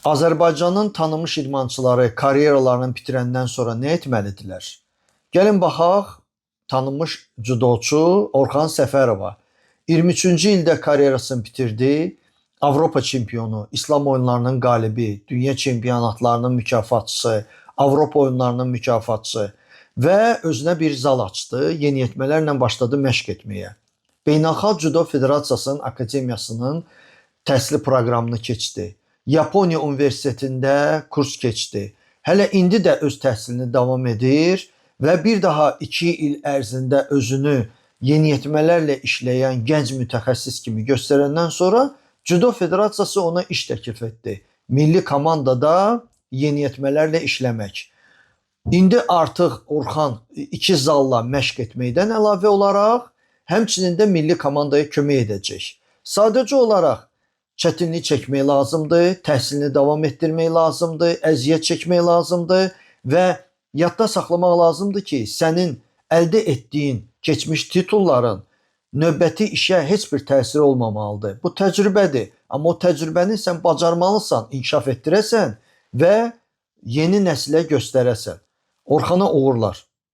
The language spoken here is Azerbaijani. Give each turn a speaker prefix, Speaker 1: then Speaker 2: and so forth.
Speaker 1: Azərbaycanın tanınmış idmançıları karyeralarını bitirəndən sonra nə etməlidirlər? Gəlin baxaq, tanınmış judoçu Orxan Səfərova 23-cü ildə karyerasını bitirdi. Avropa çempionu, İslam oyunlarının qalibi, dünya çempionatlarının mükafatçısı, Avropa oyunlarının mükafatçısı və özünə bir zal açdı. Yeniyetmələrlə başladı məşq etməyə. Beynəlxalq Judo Federasiyasının akademiyasının təhsili proqramını keçdi. Yaponiya Universitetində kurs keçdi. Hələ indi də öz təhsilini davam edir və bir daha 2 il ərzində özünü yeniyetmələrlə işləyən gənc mütəxəssis kimi göstərəndən sonra Judo Federasiyası ona iş təklif etdi. Milli komandada yeniyetmələrlə işləmək. İndi artıq Orxan 2 zalla məşq etməkdən əlavə olaraq həmçinin də milli komandaya kömək edəcək. Sadəcə olaraq çətinlik çəkmək lazımdır, təhsilini davam etdirmək lazımdır, əziyyət çəkmək lazımdır və yadda saxlamaq lazımdır ki, sənin əldə etdiyin keçmiş titulların növbəti işə heç bir təsiri olmamalıdır. Bu təcrübədir, amma o təcrübəni sən bacarmalısan, inkişaf etdirəsən və yeni nəslə göstərəsən. Orxana uğurlar.